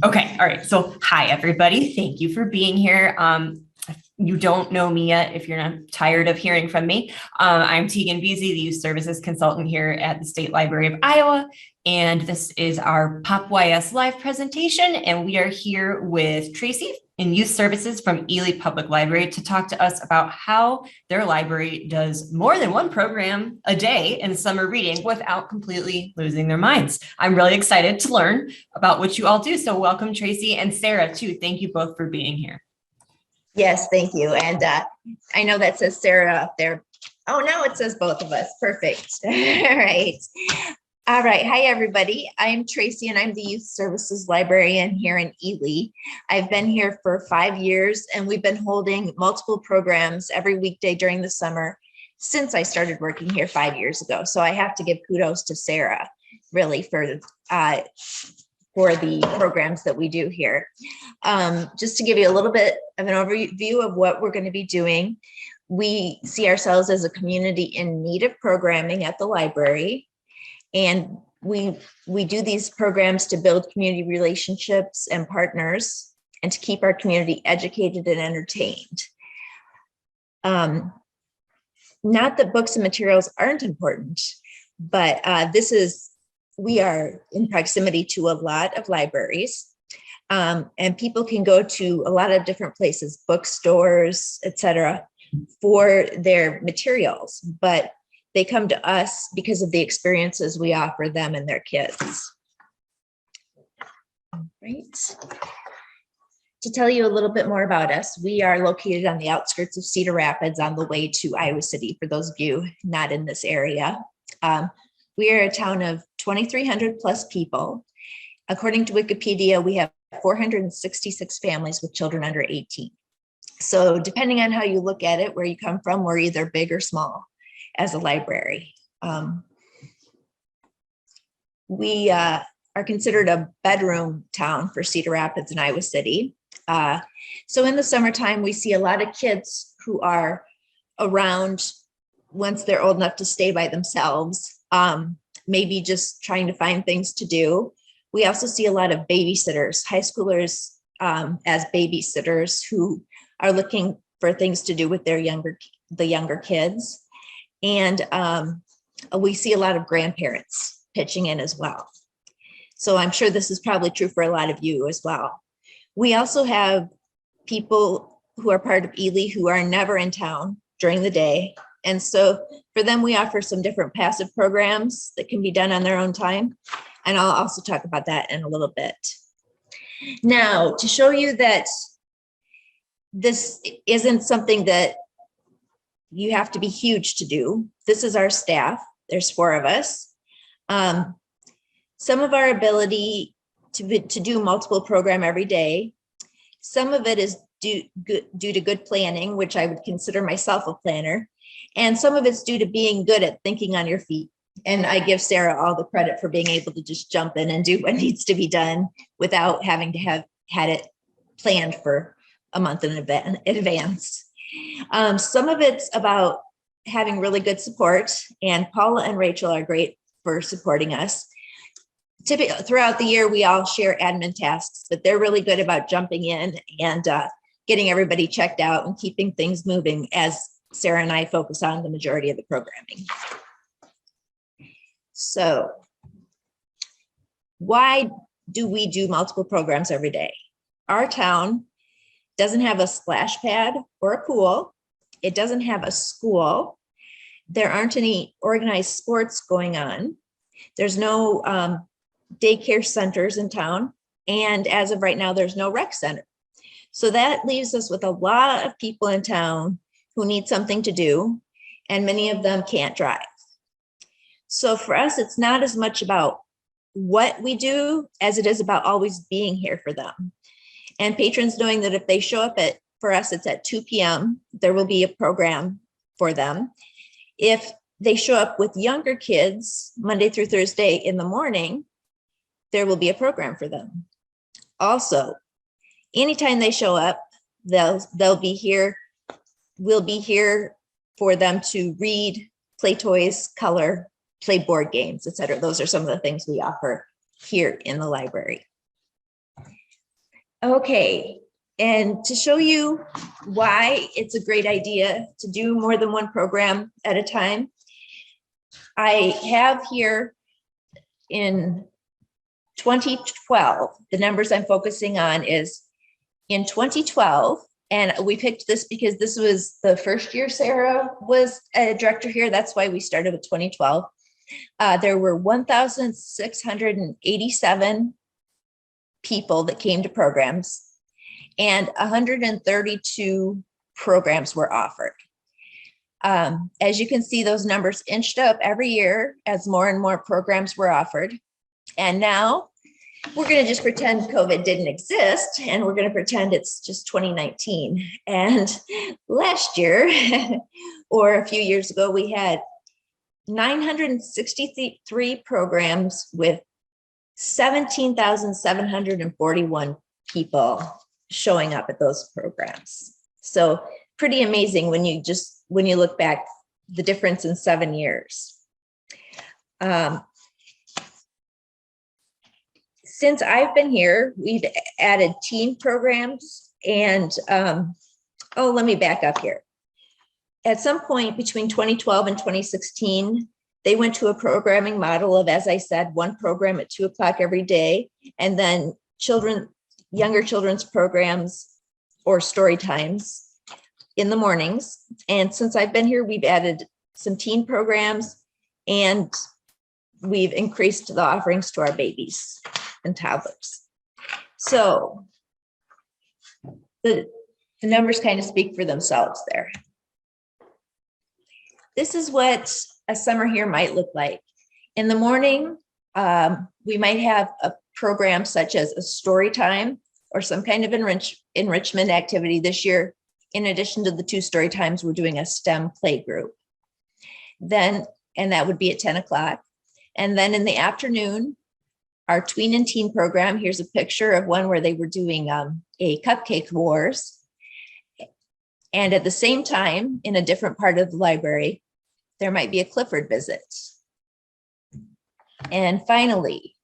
Okay, all right. So, hi, everybody. Thank you for being here. If you don't know me yet, if you're not tired of hearing from me, I'm Tegan Beasy, the Youth Services Consultant here at the State Library of Iowa. And this is our PopYS live presentation. And we are here with Tracy in Youth Services from Ely Public Library to talk to us about how their library does more than one program a day in summer reading without completely losing their minds. I'm really excited to learn about what you all do. So welcome, Tracy, and Sarah, too. Thank you both for being here. Yes, thank you. And I know that says Sarah up there. Oh, no, it says both of us. Perfect. All right. All right. Hi, everybody. I'm Tracy, and I'm the Youth Services Librarian here in Ely. I've been here for 5 years, and we've been holding multiple programs every weekday during the summer since I started working here 5 years ago. So I have to give kudos to Sarah, really, for the programs that we do here. Just to give you a little bit of an overview of what we're going to be doing, we see ourselves as a community in need of programming at the library. And we do these programs to build community relationships and partners and to keep our community educated and entertained. Not that books and materials aren't important, but we are in proximity to a lot of libraries, and people can go to a lot of different places, bookstores, etc., for their materials, but they come to us because of the experiences we offer them and their kids. All right. To tell you a little bit more about us, we are located on the outskirts of Cedar Rapids on the way to Iowa City, for those of you not in this area. We are a town of 2,300 plus people. According to Wikipedia, we have 466 families with children under 18. So depending on how you look at it, where you come from, we're either big or small as a library. We are considered a bedroom town for Cedar Rapids and Iowa City. So in the summertime, we see a lot of kids who are around once they're old enough to stay by themselves, maybe just trying to find things to do. We also see a lot of babysitters, high schoolers as babysitters who are looking for things to do with the younger kids. And we see a lot of grandparents pitching in as well. So I'm sure this is probably true for a lot of you as well. We also have people who are part of Ely who are never in town during the day. And so for them, we offer some different passive programs that can be done on their own time. And I'll also talk about that in a little bit. Now, to show you that this isn't something that you have to be huge to do, this is our staff. There's 4 of us. Some of our ability to do multiple program every day, some of it is due to good planning, which I would consider myself a planner. And some of it's due to being good at thinking on your feet. And I give Sarah all the credit for being able to just jump in and do what needs to be done without having to have had it planned for a month in advance. Some of it's about having really good support, and Paula and Rachel are great for supporting us. Typically, throughout the year, we all share admin tasks, but they're really good about jumping in and getting everybody checked out and keeping things moving as Sarah and I focus on the majority of the programming. So why do we do multiple programs every day? Our town doesn't have a splash pad or a pool. It doesn't have a school. There aren't any organized sports going on. There's no daycare centers in town. And as of right now, there's no rec center. So that leaves us with a lot of people in town who need something to do, and many of them can't drive. So for us, it's not as much about what we do as it is about always being here for them. And patrons knowing that if they show up for us, it's at 2 p.m., there will be a program for them. If they show up with younger kids Monday through Thursday in the morning, there will be a program for them. Also, anytime they show up, they'll be here. We'll be here for them to read, play toys, color, play board games, etc. Those are some of the things we offer here in the library. Okay, and to show you why it's a great idea to do more than one program at a time, I have here in 2012, the numbers I'm focusing on is in 2012, and we picked this because this was the first year Sarah was a director here. That's why we started with 2012. There were 1,687 people that came to programs, and 132 programs were offered. As you can see, those numbers inched up every year as more and more programs were offered. And now we're going to just pretend COVID didn't exist, and we're going to pretend it's just 2019. And last year, or a few years ago, we had 963 programs with 17,741 people showing up at those programs. So pretty amazing when you look back, the difference in 7 years. Since I've been here, we've added teen programs and, let me back up here. At some point between 2012 and 2016, they went to a programming model of, as I said, one program at 2 o'clock every day, and then younger children's programs or story times in the mornings. And since I've been here, we've added some teen programs, and we've increased the offerings to our babies and toddlers. So the numbers kind of speak for themselves there. This is what a summer here might look like. In the morning, we might have a program such as a story time or some kind of enrichment activity. This year, in addition to the 2 story times, we're doing a STEM play group. And that would be at 10 o'clock. And then in the afternoon, our tween and teen program, here's a picture of one where they were doing a cupcake wars. And at the same time, in a different part of the library, there might be a Clifford visit. And finally,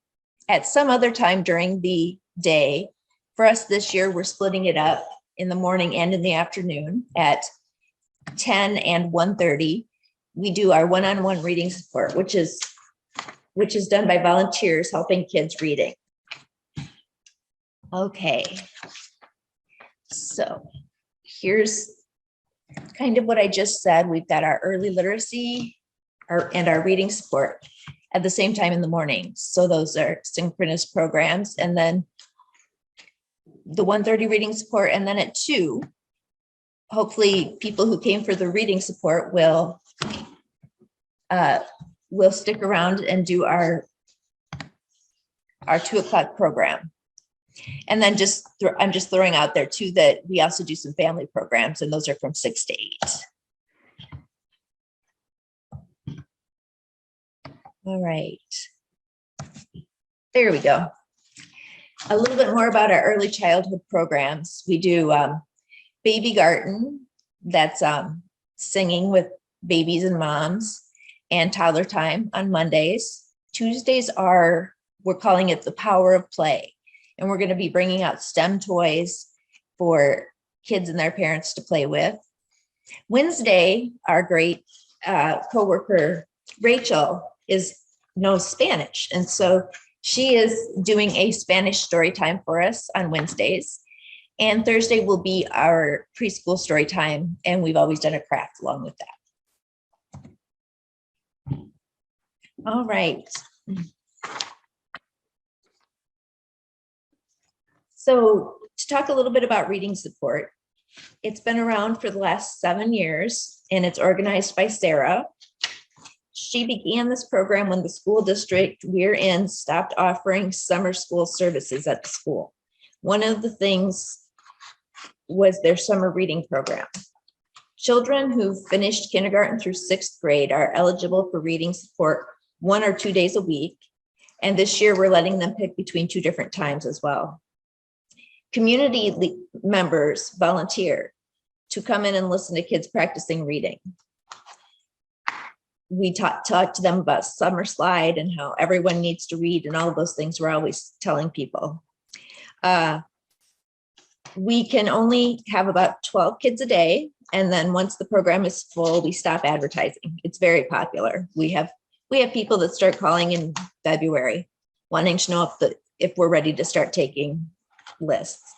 at some other time during the day, for us this year, we're splitting it up in the morning and in the afternoon at 10 and 1:30. We do our one-on-one reading support, which is done by volunteers helping kids reading. Okay, so here's kind of what I just said. We've got our early literacy and our reading support at the same time in the morning. So those are synchronous programs. And then the 1:30 reading support. And then at 2, hopefully people who came for the reading support will stick around and do our 2 o'clock program. And then I'm just throwing out there too that we also do some family programs, and those are from 6 to 8. All right. There we go. A little bit more about our early childhood programs. We do Baby Garden, that's singing with babies and moms, and toddler time on Mondays. Tuesdays we're calling it the power of play. And we're going to be bringing out STEM toys for kids and their parents to play with. Wednesday, our great coworker, Rachel, knows Spanish. And so she is doing a Spanish story time for us on Wednesdays. And Thursday will be our preschool story time. And we've always done a craft along with that. All right. So to talk a little bit about reading support, it's been around for the last 7 years, and it's organized by Sarah. She began this program when the school district we're in stopped offering summer school services at the school. One of the things was their summer reading program. Children who finished kindergarten through 6th grade are eligible for reading support 1 or 2 days a week. And this year we're letting them pick between 2 different times as well. Community members volunteer to come in and listen to kids practicing reading. We talk to them about summer slide and how everyone needs to read and all of those things we're always telling people. we can only have about 12 kids a day. And then once the program is full, we stop advertising. It's very popular. We have people that start calling in February, wanting to know if we're ready to start taking lists,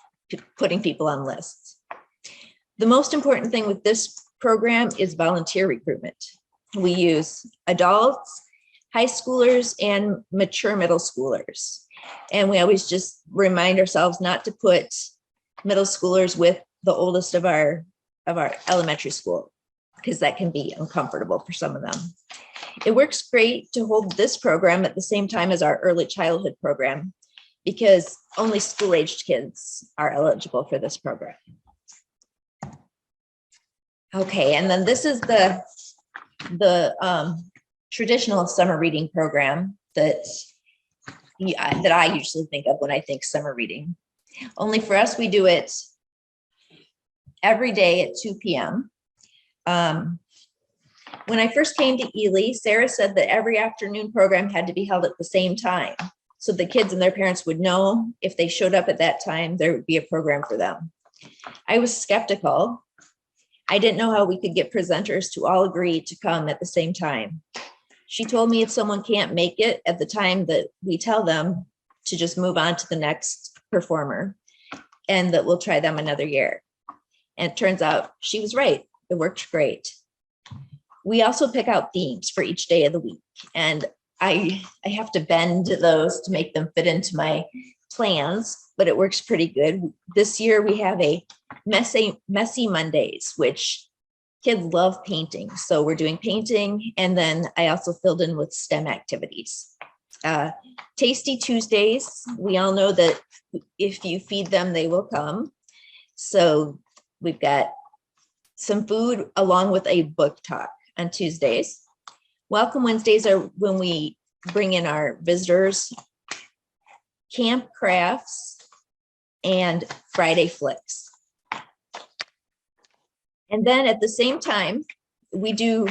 putting people on lists. The most important thing with this program is volunteer recruitment. We use adults, high schoolers, and mature middle schoolers. And we always just remind ourselves not to put middle schoolers with the oldest of our elementary school, because that can be uncomfortable for some of them. It works great to hold this program at the same time as our early childhood program, because only school-aged kids are eligible for this program. Okay, and then this is the traditional summer reading program that I usually think of when I think summer reading. Only for us, we do it every day at 2 p.m. When I first came to Ely, Sarah said that every afternoon program had to be held at the same time, so the kids and their parents would know if they showed up at that time, there would be a program for them. I was skeptical. I didn't know how we could get presenters to all agree to come at the same time. She told me if someone can't make it at the time that we tell them, to just move on to the next performer, and that we'll try them another year. And it turns out she was right. It worked great. We also pick out themes for each day of the week, and I have to bend those to make them fit into my plans, but it works pretty good. This year we have a messy Mondays, which kids love painting. So we're doing painting, and then I also filled in with STEM activities. Tasty Tuesdays, we all know that if you feed them, they will come. So we've got some food along with a book talk on Tuesdays. Welcome Wednesdays are when we bring in our visitors, camp crafts, and Friday flicks. And then at the same time, we do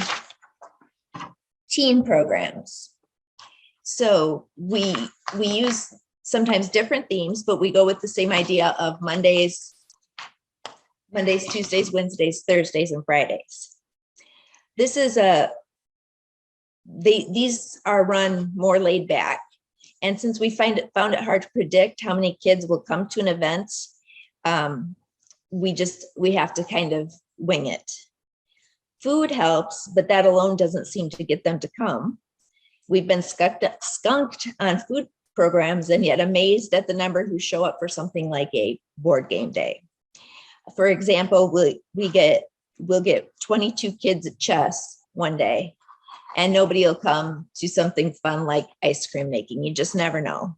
teen programs. So we use sometimes different themes, but we go with the same idea of Mondays, Tuesdays, Wednesdays, Thursdays, and Fridays. These are run more laid back. And since we found it hard to predict how many kids will come to an event, we have to kind of wing it. Food helps, but that alone doesn't seem to get them to come. We've been skunked on food programs, and yet amazed at the number who show up for something like a board game day. For example, we'll get 22 kids at chess one day, and nobody will come to something fun like ice cream making. You just never know.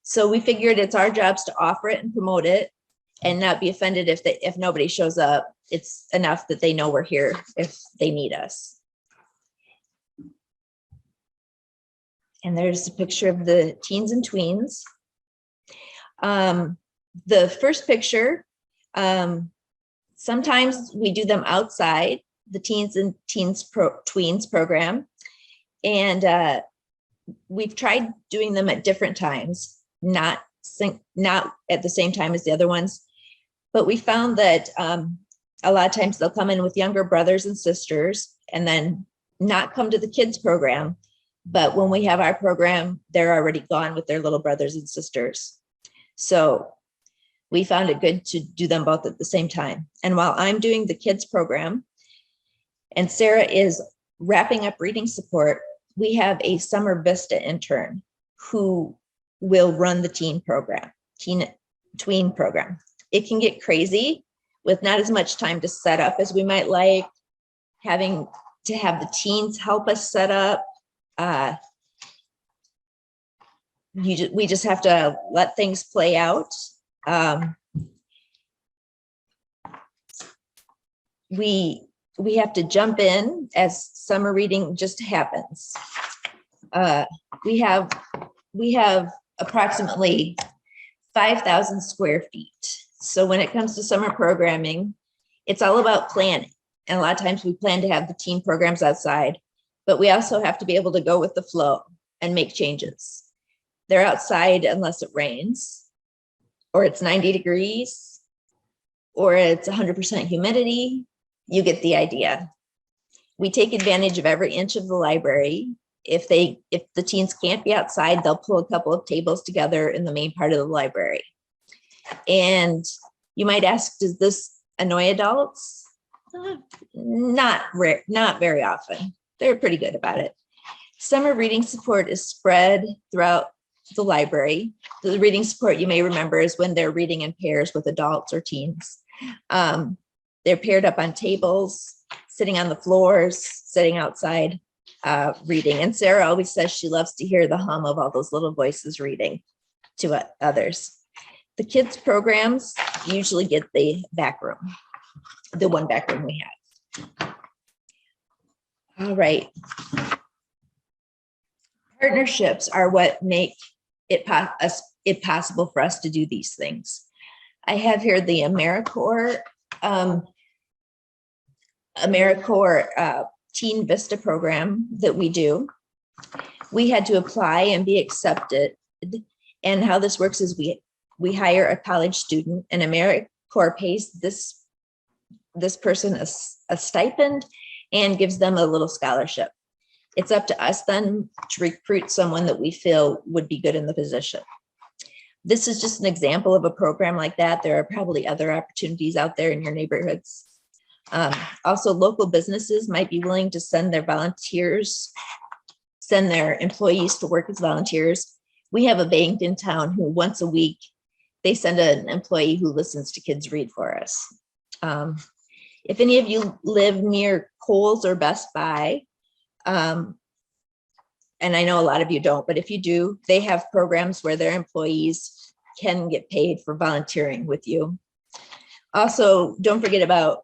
So we figured it's our jobs to offer it and promote it, and not be offended if nobody shows up. It's enough that they know we're here if they need us. And there's a picture of the teens and tweens. The first picture, sometimes we do them outside, the teens and tweens program. And we've tried doing them at different times, not at the same time as the other ones. But we found that a lot of times they'll come in with younger brothers and sisters and then not come to the kids program. But when we have our program, they're already gone with their little brothers and sisters. So we found it good to do them both at the same time. And while I'm doing the kids program and Sarah is wrapping up reading support, we have a Summer Vista intern who will run the tween program. It can get crazy with not as much time to set up as we might like, having to have the teens help us set up. We just have to let things play out. We have to jump in as summer reading just happens. We have approximately 5,000 square feet. So when it comes to summer programming, it's all about planning. And a lot of times we plan to have the teen programs outside, but we also have to be able to go with the flow and make changes. They're outside unless it rains or it's 90 degrees or it's 100% humidity. You get the idea. We take advantage of every inch of the library. If the teens can't be outside, they'll pull a couple of tables together in the main part of the library. And you might ask, does this annoy adults? Not very often. They're pretty good about it. Summer reading support is spread throughout the library. The reading support, you may remember, is when they're reading in pairs with adults or teens. They're paired up on tables, sitting on the floors, sitting outside, reading. And Sarah always says she loves to hear the hum of all those little voices reading to others. The kids programs usually get the back room, the one back room we have. All right. Partnerships are what make it possible for us to do these things. I have here the AmeriCorps Teen Vista program that we do. We had to apply and be accepted. And how this works is we hire a college student, and AmeriCorps pays this person a stipend and gives them a little scholarship. It's up to us then to recruit someone that we feel would be good in the position. This is just an example of a program like that. There are probably other opportunities out there in your neighborhoods. Also, local businesses might be willing to send their employees to work as volunteers. We have a bank in town who once a week, they send an employee who listens to kids read for us. If any of you live near Kohl's or Best Buy, and I know a lot of you don't, but if you do, they have programs where their employees can get paid for volunteering with you. Also, don't forget about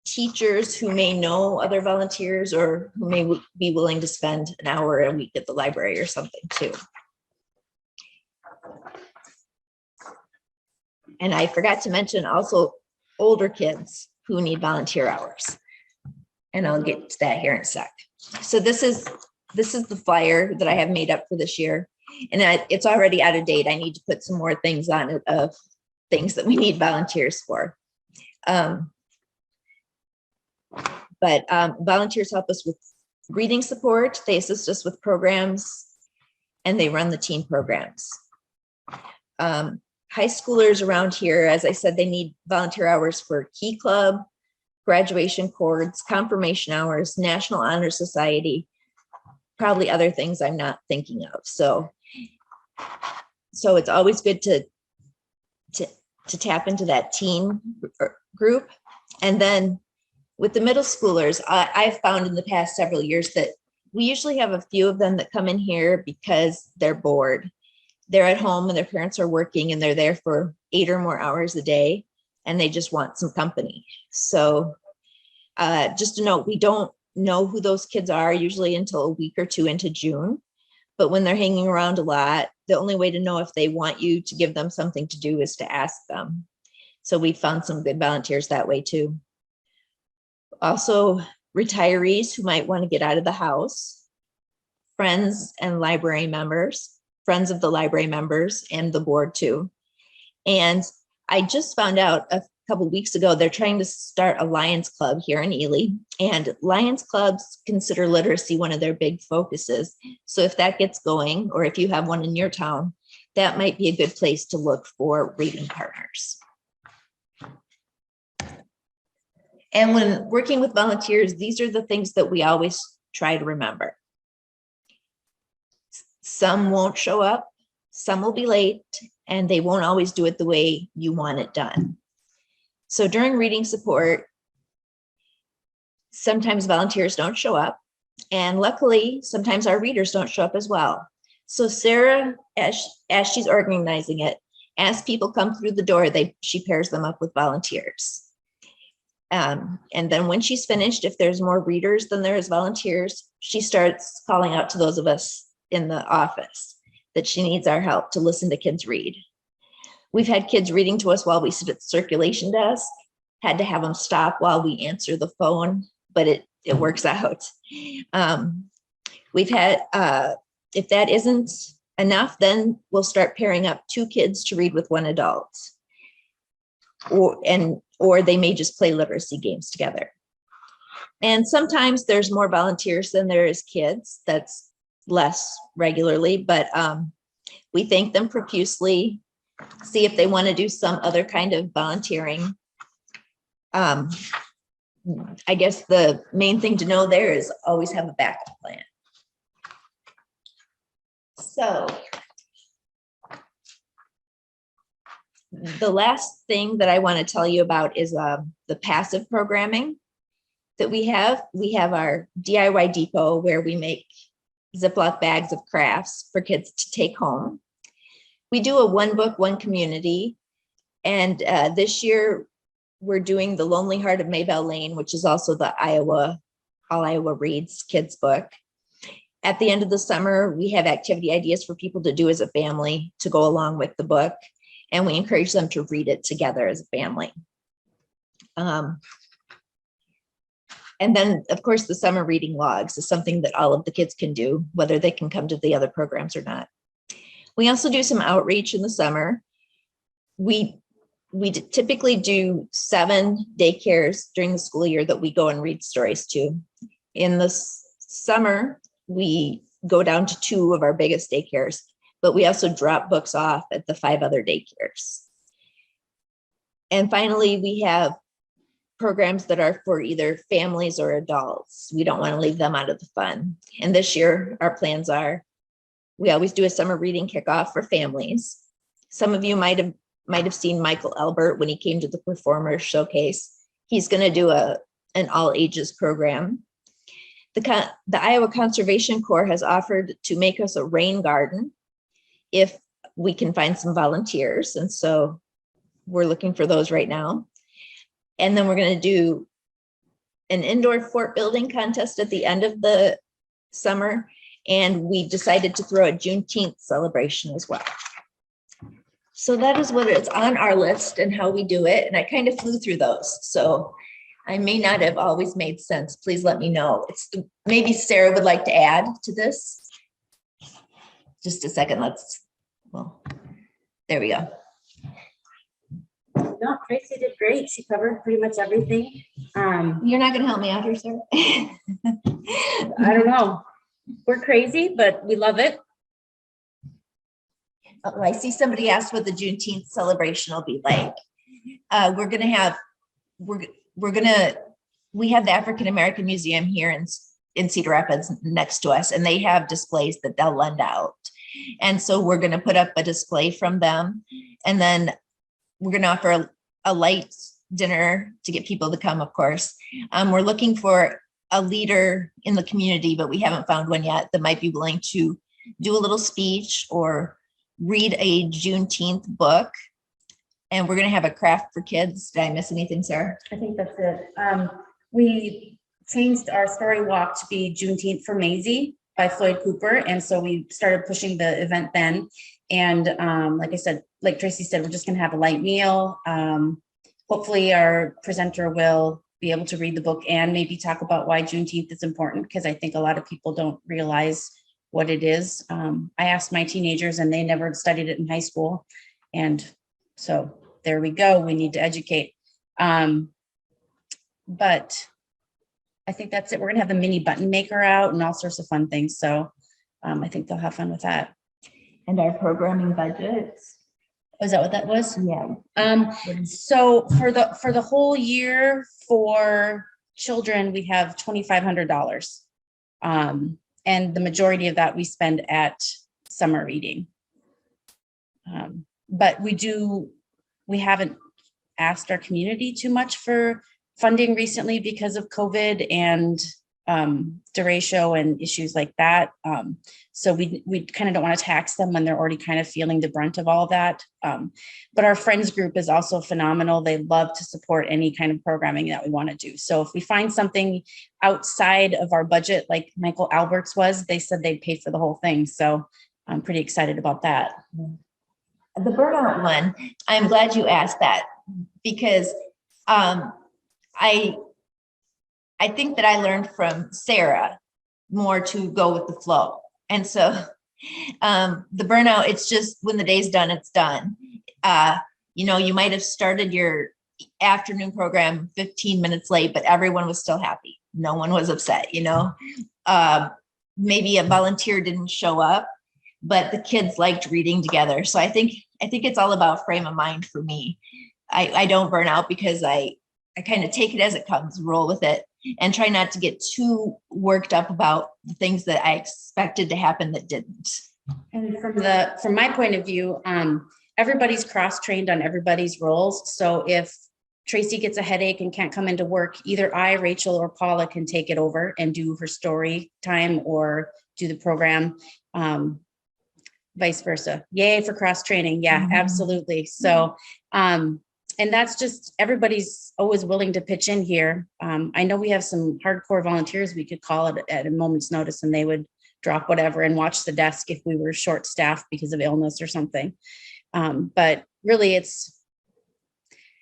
teachers who may know other volunteers or who may be willing to spend an hour a week at the library or something too. And I forgot to mention also older kids who need volunteer hours. And I'll get to that here in a sec. So this is the flyer that I have made up for this year. And it's already out of date. I need to put some more things on it of things that we need volunteers for. But volunteers help us with reading support. They assist us with programs, and they run the teen programs. High schoolers around here, as I said, they need volunteer hours for Key Club, graduation chords, confirmation hours, National Honor Society, probably other things I'm not thinking of. So it's always good to tap into that teen group. And then with the middle schoolers, I've found in the past several years that we usually have a few of them that come in here because they're bored. They're at home and their parents are working and they're there for 8 or more hours a day and they just want some company. So just to note, we don't know who those kids are usually until a week or two into June. But when they're hanging around a lot, the only way to know if they want you to give them something to do is to ask them. So we found some good volunteers that way too. Also, retirees who might want to get out of the house, friends and library members, friends of the library members and the board too. And I just found out a couple of weeks ago, they're trying to start a Lions Club here in Ely, and Lions Clubs consider literacy one of their big focuses. So if that gets going, or if you have one in your town, that might be a good place to look for reading partners. And when working with volunteers, these are the things that we always try to remember. Some won't show up, some will be late, and they won't always do it the way you want it done. So during reading support, sometimes volunteers don't show up, and luckily, sometimes our readers don't show up as well. So Sarah, as she's organizing it, as people come through the door, she pairs them up with volunteers. And then when she's finished, if there's more readers than there is volunteers, she starts calling out to those of us in the office that she needs our help to listen to kids read. We've had kids reading to us while we sit at the circulation desk, had to have them stop while we answer the phone, but it works out. We've had, if that isn't enough, then we'll start pairing up 2 kids to read with 1 adult. And or they may just play literacy games together. And sometimes there's more volunteers than there is kids. That's less regularly, but we thank them profusely, see if they want to do some other kind of volunteering. I guess the main thing to know there is always have a backup plan. So the last thing that I want to tell you about is the passive programming that we have. We have our DIY depot where we make Ziploc bags of crafts for kids to take home. We do a one book, one community. And this year we're doing The Lonely Heart of Maybelle Lane, which is also the All Iowa Reads kids book. At the end of the summer, we have activity ideas for people to do as a family to go along with the book. And we encourage them to read it together as a family. And then, of course, the summer reading logs is something that all of the kids can do, whether they can come to the other programs or not. We also do some outreach in the summer. We typically do 7 daycares during the school year that we go and read stories to. In the summer, we go down to 2 of our biggest daycares, but we also drop books off at the 5 other daycares. And finally, we have programs that are for either families or adults. We don't want to leave them out of the fun. And this year, our plans are, we always do a summer reading kickoff for families. Some of you might have seen Michael Albert when he came to the Performers Showcase. He's going to do an all ages program. The Iowa Conservation Corps has offered to make us a rain garden if we can find some volunteers. And so we're looking for those right now. And then we're going to do an indoor fort building contest at the end of the summer. And we decided to throw a Juneteenth celebration as well. So that is what is on our list and how we do it. And I kind of flew through those. So I may not have always made sense. Please let me know. Maybe Sarah would like to add to this. Just a second. There we go. No, Tracy did great. She covered pretty much everything. You're not going to help me out here, Sarah? I don't know. We're crazy, but we love it. Oh, I see somebody asked what the Juneteenth celebration will be like. We have the African American Museum here in Cedar Rapids next to us, and they have displays that they'll lend out. And so we're going to put up a display from them, and then we're going to offer a light dinner to get people to come, of course. We're looking for a leader in the community, but we haven't found one yet that might be willing to do a little speech or read a Juneteenth book. And we're going to have a craft for kids. Did I miss anything, Sarah? I think that's it. We changed our story walk to be Juneteenth for Maisie by Floyd Cooper. And so we started pushing the event then. And like I said, like Tracy said, we're just going to have a light meal. Hopefully our presenter will be able to read the book and maybe talk about why Juneteenth is important, because I think a lot of people don't realize what it is. I asked my teenagers and they never studied it in high school. And so there we go. We need to educate. But I think that's it. We're going to have the mini button maker out and all sorts of fun things. So I think they'll have fun with that. And our programming budgets. Was that what that was? Yeah. So for the whole year for children, we have $2,500. And the majority of that we spend at summer reading. But we haven't asked our community too much for funding recently because of COVID and derecho and issues like that. So we kind of don't want to tax them when they're already kind of feeling the brunt of all of that. But our friends group is also phenomenal. They love to support any kind of programming that we want to do. So if we find something outside of our budget, like Michael Albert's was, they said they'd pay for the whole thing. So I'm pretty excited about that. The burnout one, I'm glad you asked that, because I think that I learned from Sarah more to go with the flow. And so the burnout, it's just when the day's done, it's done. You might have started your afternoon program 15 minutes late, but everyone was still happy. No one was upset, you know. Maybe a volunteer didn't show up, but the kids liked reading together. So I think it's all about frame of mind for me. I don't burn out because I kind of take it as it comes, roll with it, and try not to get too worked up about the things that I expected to happen that didn't. And from my point of view, everybody's cross-trained on everybody's roles. So if Tracy gets a headache and can't come into work, either I, Rachel, or Paula can take it over and do her story time or do the program, vice versa. Yay for cross-training. Yeah, absolutely. So, and that's just, everybody's always willing to pitch in here. I know we have some hardcore volunteers we could call it at a moment's notice, and they would drop whatever and watch the desk if we were short-staffed because of illness or something. But really,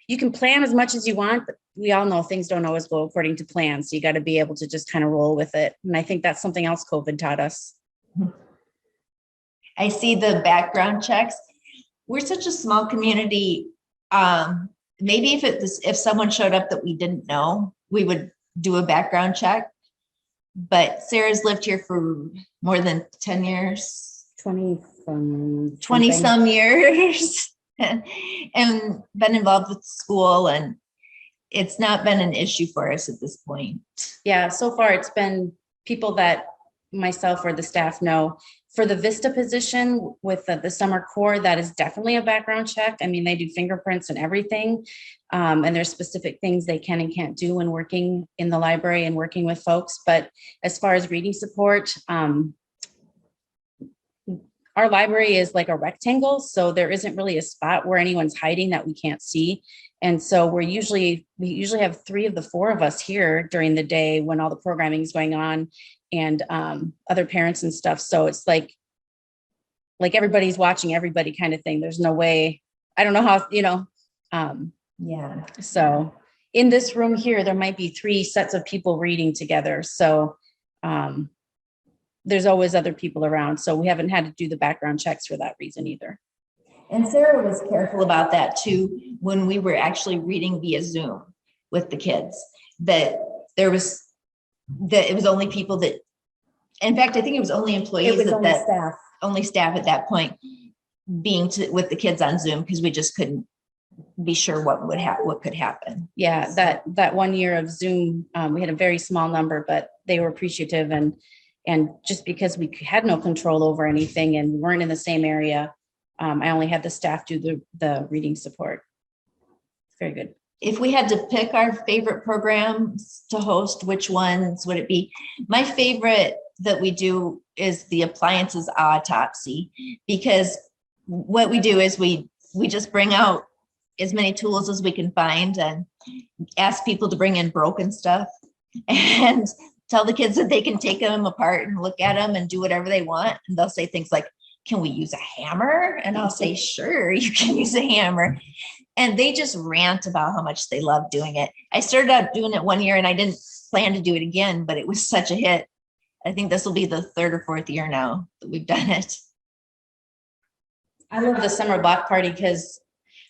you can plan as much as you want, but we all know things don't always go according to plan. So you got to be able to just kind of roll with it. And I think that's something else COVID taught us. I see the background checks. We're such a small community. Maybe if someone showed up that we didn't know, we would do a background check. But Sarah's lived here for more than 10 years. 20 some years. And been involved with school, and it's not been an issue for us at this point. Yeah, so far it's been people that myself or the staff know. For the Vista position with the summer core, that is definitely a background check. I mean, they do fingerprints and everything. And there's specific things they can and can't do when working in the library and working with folks. But as far as reading support, our library is like a rectangle, so there isn't really a spot where anyone's hiding that we can't see. And so we usually have 3 of the 4 of us here during the day when all the programming is going on, and other parents and stuff. So it's like everybody's watching everybody kind of thing. There's no way, I don't know how, Yeah. So in this room here, there might be 3 sets of people reading together. So there's always other people around. So we haven't had to do the background checks for that reason either. And Sarah was careful about that too, when we were actually reading via Zoom with the kids, that it was only people that, in fact, I think it was only employees, only staff at that point being with the kids on Zoom, because we just couldn't be sure what could happen. Yeah, that 1 year of Zoom, we had a very small number, but they were appreciative, and just because we had no control over anything and we weren't in the same area, I only had the staff do the reading support. Very good. If we had to pick our favorite programs to host, which ones would it be? My favorite that we do is the appliances autopsy, because what we do is we just bring out as many tools as we can find and ask people to bring in broken stuff and tell the kids that they can take them apart and look at them and do whatever they want. And they'll say things like, "Can we use a hammer?" And I'll say, "Sure, you can use a hammer." And they just rant about how much they love doing it. I started out doing it 1 year and I didn't plan to do it again, but it was such a hit. I think this will be the 3rd or 4th year now that we've done it. I love the summer block party because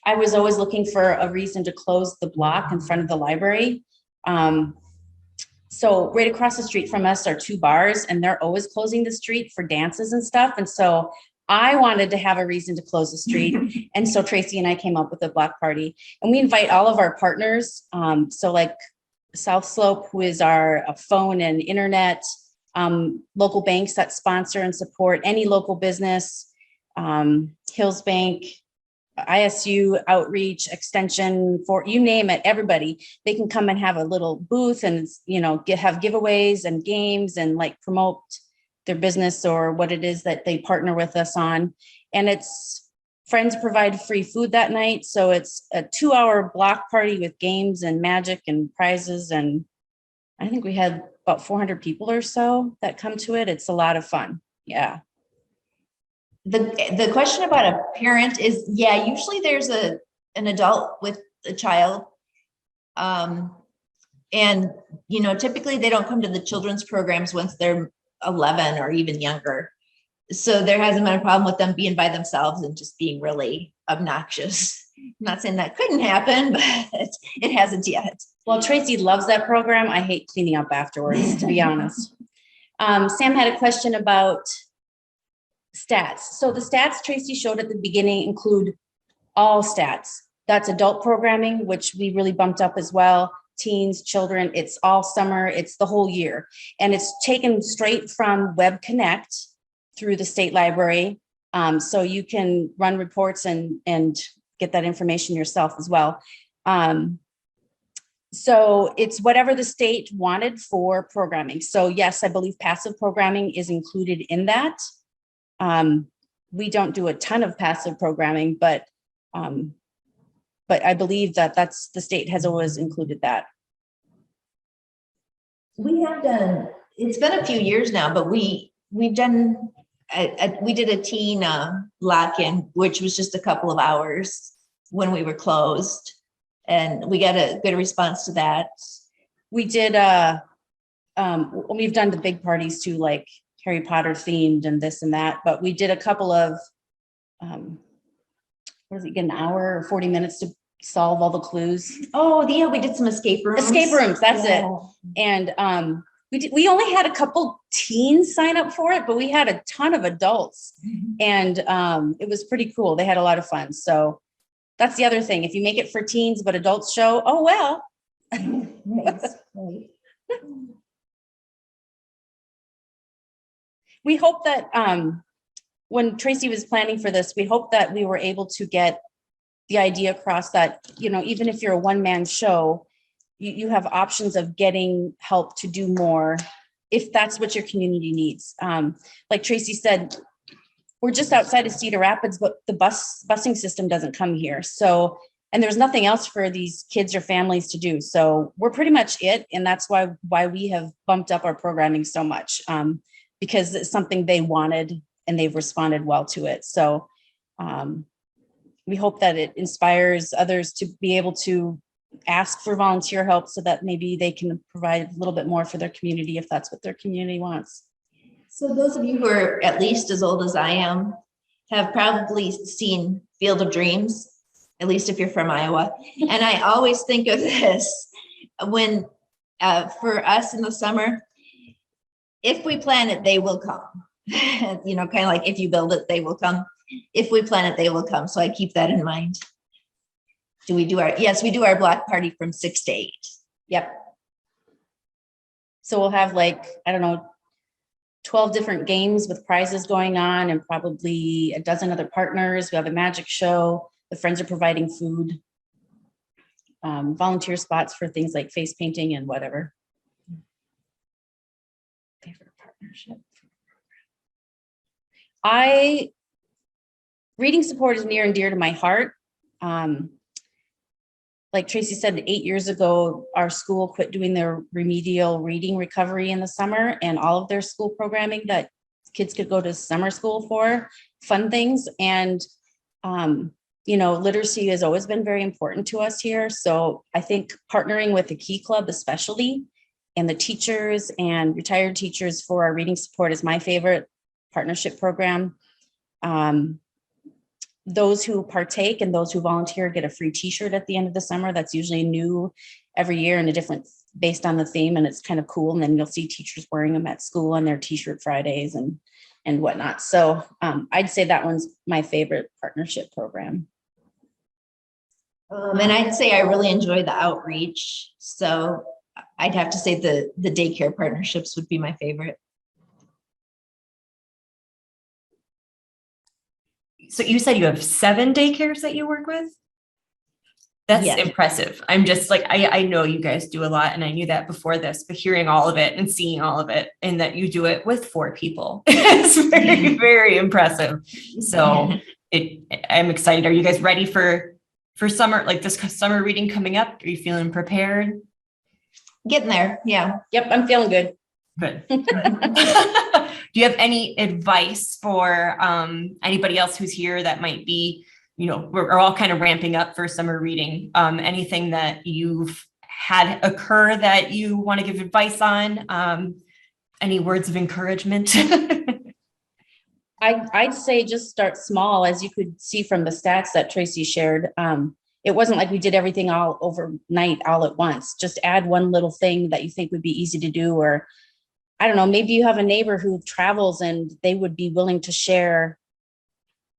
I was always looking for a reason to close the block in front of the library. So right across the street from us are 2 bars, and they're always closing the street for dances and stuff. And so I wanted to have a reason to close the street. And so Tracy and I came up with a block party, and we invite all of our partners. So like South Slope, who is our phone and internet, local banks that sponsor and support any local business, Hills Bank, ISU, outreach, extension, for you name it, everybody, they can come and have a little booth and, have giveaways and games and like promote their business or what it is that they partner with us on. And it's friends provide free food that night. So it's a 2-hour block party with games and magic and prizes. And I think we had about 400 people or so that come to it. It's a lot of fun. Yeah. The question about a parent is, usually there's an adult with a child. And, typically they don't come to the children's programs once they're 11 or even younger. So there hasn't been a problem with them being by themselves and just being really obnoxious. I'm not saying that couldn't happen, but it hasn't yet. Well, Tracy loves that program. I hate cleaning up afterwards, to be honest. Sam had a question about stats. So the stats Tracy showed at the beginning include all stats. That's adult programming, which we really bumped up as well. Teens, children, it's all summer, it's the whole year. And it's taken straight from Web Connect through the state library. So you can run reports and get that information yourself as well. So it's whatever the state wanted for programming. So yes, I believe passive programming is included in that. We don't do a ton of passive programming, but I believe that that's the state has always included that. We have done, it's been a few years now, but we've done, we did a teen lock-in, which was just a couple of hours when we were closed. And we got a good response to that. We did, we've done the big parties too, like Harry Potter themed and this and that, but we did a couple of, what is it, an hour or 40 minutes to solve all the clues. Oh, yeah, we did some escape rooms. Escape rooms, that's Yeah. it. And we only had a couple teens sign up for it, but we had a ton of adults. And it was pretty cool. They had a lot of fun. So that's the other thing. If you make it for teens, but adults show, oh, well. Right. We hope that when Tracy was planning for this, we hope that we were able to get the idea across that, you know, even if you're a one-man show, you have options of getting help to do more if that's what your community needs. Like Tracy said, we're just outside of Cedar Rapids, but the busing system doesn't come here. So, and there's nothing else for these kids or families to do. So we're pretty much it. And that's why we have bumped up our programming so much, because it's something they wanted and they've responded well to it. So we hope that it inspires others to be able to ask for volunteer help so that maybe they can provide a little bit more for their community if that's what their community wants. So those of you who are at least as old as I am have probably seen Field of Dreams, at least if you're from Iowa. And I always think of this when, for us in the summer, if we plan it, they will come. You know, kind of like if you build it, they will come. If we plan it, they will come. So I keep that in mind. Do we do our, yes, we do our block party from 6 to 8. Yep. So we'll have like, I don't know, 12 different games with prizes going on and probably a dozen other partners. We have a magic show. The friends are providing food, volunteer spots for things like face painting and whatever. Favorite partnership. Reading support is near and dear to my heart. Like Tracy said, 8 years ago, our school quit doing their remedial reading recovery in the summer, and all of their school programming that kids could go to summer school for, fun things. And, you know, literacy has always been very important to us here. So I think partnering with the Key Club, especially, and the teachers and retired teachers for our reading support is my favorite partnership program. Those who partake and those who volunteer get a free t-shirt at the end of the summer. That's usually new every year and a different based on the theme, and it's kind of cool. And then you'll see teachers wearing them at school on their t-shirt Fridays and whatnot. So I'd say that one's my favorite partnership program. And I'd say I really enjoy the outreach. So I'd have to say the daycare partnerships would be my favorite. So you said you have 7 daycares that you work with? That's Yes. impressive. I'm just like, I know you guys do a lot, and I knew that before this, but hearing all of it and seeing all of it, and that you do it with 4 people is very, very impressive. So I'm excited. Are you guys ready for summer, like this summer reading coming up? Are you feeling prepared? Getting there. Yeah. Yep, I'm feeling good. Good. Do you have any advice for anybody else who's here that might be, you know, we're all kind of ramping up for summer reading? Anything that you've had occur that you want to give advice on? Any words of encouragement? I'd say just start small, as you could see from the stats that Tracy shared. It wasn't like we did everything all overnight, all at once. Just add one little thing that you think would be easy to do, or I don't know, maybe you have a neighbor who travels and they would be willing to share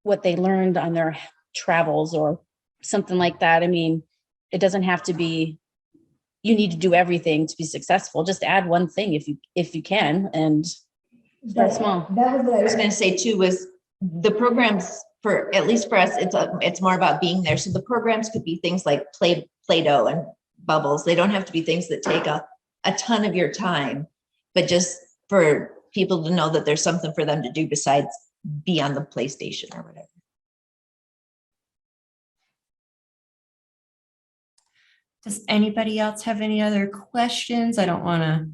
what they learned on their travels or something like that. I mean, it doesn't have to be, you need to do everything to be successful. Just add one thing if you can, and start small. That was what I was going to say too, was the programs, for at least for us, it's more about being there. So the programs could be things like Play-Doh and bubbles. They don't have to be things that take a ton of your time, but just for people to know that there's something for them to do besides be on the PlayStation or whatever. Does anybody else have any other questions? I don't want to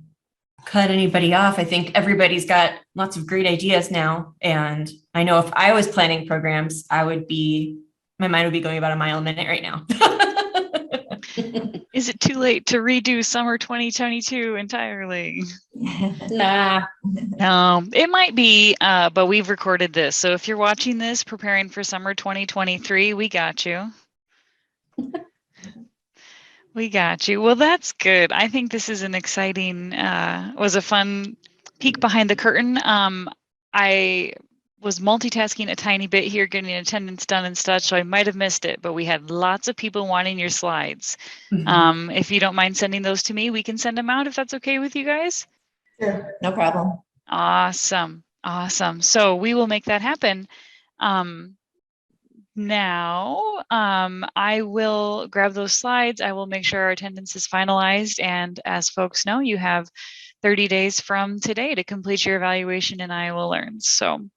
cut anybody off. I think everybody's got lots of great ideas now. And I know if I was planning programs, my mind would be going about a mile a minute right now. Is it too late to redo summer 2022 entirely? Nah. No, it might be, but we've recorded this. So if you're watching this, preparing for summer 2023, we got you. We got you. Well, that's good. I think this is an exciting, was a fun peek behind the curtain. I was multitasking a tiny bit here, getting attendance done and such, so I might have missed it, but we had lots of people wanting your slides. Mhm. If you don't mind sending those to me, we can send them out if that's okay with you guys. Sure, no problem. Awesome. Awesome. So we will make that happen. Now, I will grab those slides. I will make sure our attendance is finalized. And as folks know, you have 30 days from today to complete your evaluation in Iowa Learns. So,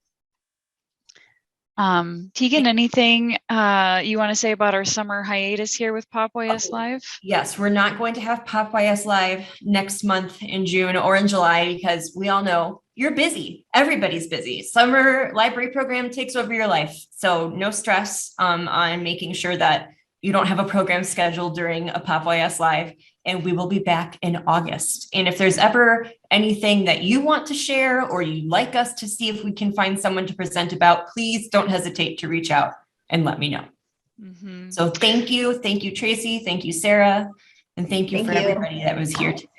Tegan, anything you want to say about our summer hiatus here with PopYS Live? Yes, we're not going to have PopYS Live next month in June or in July because we all know you're busy. Everybody's busy. Summer library program takes over your life. So no stress on making sure that you don't have a program scheduled during a PopYS Live. And we will be back in August. And if there's ever anything that you want to share or you'd like us to see if we can find someone to present about, please don't hesitate to reach out and let me know. Mm-hmm. So thank you. Thank you, Tracy. Thank you, Sarah. And thank you for everybody that was here today.